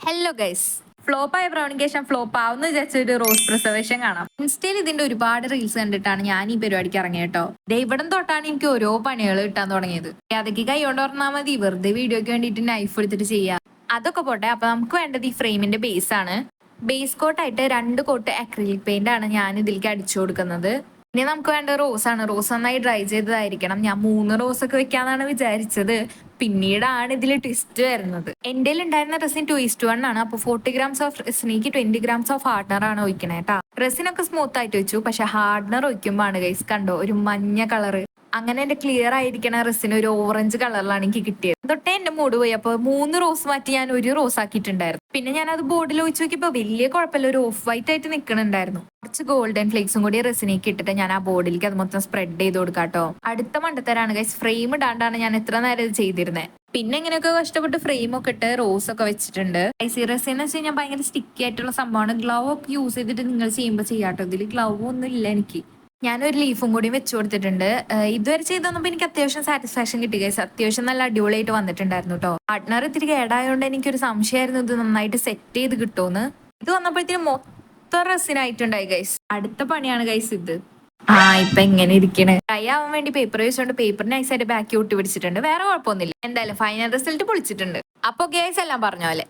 Hello guys, ഫ്ലോപ്പായ ബ്രൗണിക്കേഷൻ flop ആവുന്ന വിചാരിച്ചൊരു rose preservation കാണാം. ഇൻസ്റ്റയിൽ ഇതിന്റെ ഒരുപാട് റീൽസ് കണ്ടിട്ടാണ് ഞാൻ ഈ പരിപാടിക്ക് ഇറങ്ങിയത് കേട്ടോ. ഇവിടം തൊട്ടാണ് എനിക്ക് ഓരോ പണികൾ കിട്ടാൻ തുടങ്ങിയത്. അതൊക്കെ കൈ കൊണ്ട് പറഞ്ഞാൽ മതി, വെറുതെ വീഡിയോക്ക് വേണ്ടിയിട്ട് നൈഫ് എടുത്തിട്ട് ചെയ്യാം. അതൊക്കെ പോട്ടെ. അപ്പൊ നമുക്ക് വേണ്ടത് ഈ ഫ്രെയിമിന്റെ ബേസ് ആണ്. ബേസ് കോട്ടായിട്ട് 2 കോട്ട് അക്രിലിക് പെയിന്റ് ആണ് ഞാൻ ഇതിലേക്ക് അടിച്ചു കൊടുക്കുന്നത്. ഇനി നമുക്ക് വേണ്ട റോസ് ആണ്. റോസ് നന്നായി ഡ്രൈ ചെയ്തതായിരിക്കണം. ഞാൻ 3 റോസ് ഒക്കെ വെക്കാന്നാണ് വിചാരിച്ചത്. പിന്നീടാണ് ഇതിൽ ട്വിസ്റ്റ് വരുന്നത്. എന്റെ ഉണ്ടായിരുന്ന റെസിൻ 2:1 ആണ്. അപ്പൊ 40 ഗ്രാംസ് ഓഫ് റെസിനിക്ക് 20 ഗ്രാംസ് ഓഫ് ഹാർഡ്നർ ആണ് ഒഴിക്കണേ കേട്ടാ. റെസിനൊക്കെ സ്മൂത്ത് ആയിട്ട് വെച്ചു, പക്ഷെ ഹാർഡ്നർ ഒഴിക്കുമ്പോഴാണ് ഗൈസ് കണ്ടോ ഒരു മഞ്ഞ കളറ്. അങ്ങനെ എന്റെ ക്ലിയർ ആയിരിക്കണ റെസിന് ഒരു ഓറഞ്ച് കളറിലാണ് എനിക്ക് കിട്ടിയത്. തൊട്ടേ എന്റെ മൂഡ് പോയി. അപ്പൊ 3 റോസ് മാറ്റി ഞാൻ 1 റോസ് ആക്കിയിട്ടുണ്ടായിരുന്നു. പിന്നെ ഞാൻ അത് ബോർഡിൽ ഒഴിച്ചു നോക്കിയപ്പോ വലിയ കുഴപ്പമില്ല, ഒരു ഓഫ് വൈറ്റ് ആയിട്ട് നിൽക്കണുണ്ടായിരുന്നു. കുറച്ച് ഗോൾഡൻ ഫ്ലേക്സും കൂടി റെസിനേക്ക് ഇട്ടിട്ട് ഞാൻ ആ ബോർഡിലേക്ക് അത് മൊത്തം സ്പ്രെഡ് ചെയ്ത് കൊടുക്കാട്ടോ. അടുത്ത മണ്ടത്തരാണ് ഗൈസ്, ഫ്രെയിം ഇടാണ്ടാണ് ഞാൻ ഇത്ര നേരം ഇത് ചെയ്തിരുന്നത്. പിന്നെ ഇങ്ങനെയൊക്കെ കഷ്ടപ്പെട്ട് ഫ്രെയിം ഒക്കെ ഇട്ട് റോസ് ഒക്കെ വെച്ചിട്ടുണ്ട്. ഐസി റെസിൻ എന്ന് വെച്ച് കഴിഞ്ഞാൽ ഭയങ്കര സ്റ്റിക്കി ആയിട്ടുള്ള സംഭവമാണ്. ഗ്ലൗ ഒക്കെ യൂസ് ചെയ്തിട്ട് നിങ്ങൾ ചെയ്യുമ്പോൾ ചെയ്യാട്ടോ. ഇതിൽ ഗ്ലൗ ഒന്നും ഇല്ല എനിക്ക്. ഞാനൊരു ലീഫും കൂടി വെച്ചു കൊടുത്തിട്ടുണ്ട്. ഇതുവരെ ചെയ്ത് തന്നപ്പോൾ എനിക്ക് അത്യാവശ്യം സാറ്റിസ്ഫാക്ഷൻ കിട്ടി ഗൈസ്. അത്യാവശ്യം നല്ല അടിപൊളിയായിട്ട് വന്നിട്ടുണ്ടായിരുന്നു കേട്ടോ. പാർട്ട്ണർ ഇത്തിരി കേടായതുകൊണ്ട് എനിക്കൊരു സംശയമായിരുന്നു ഇത് നന്നായിട്ട് സെറ്റ് ചെയ്ത് കിട്ടുമെന്ന്. ഇത് വന്നപ്പോഴത്തേനും മൊത്തം റെസിനായിട്ടുണ്ടായി ഗൈസ്. അടുത്ത പണിയാണ് ഗൈസ് ഇത്. ഇപ്പൊ എങ്ങനെ ഇരിക്കണ്. ഡ്രൈ ആവാൻ വേണ്ടി പേപ്പർ വെച്ചുകൊണ്ട് പേപ്പർ നൈസായിട്ട് ബാക്കി ഒട്ടി പിടിച്ചിട്ടുണ്ട്. വേറെ കുഴപ്പമൊന്നുമില്ല. എന്തായാലും ഫൈനൽ റിസൾട്ട് പൊളിച്ചിട്ടുണ്ട്. അപ്പൊ ഗൈസ് എല്ലാം പറഞ്ഞ പോലെ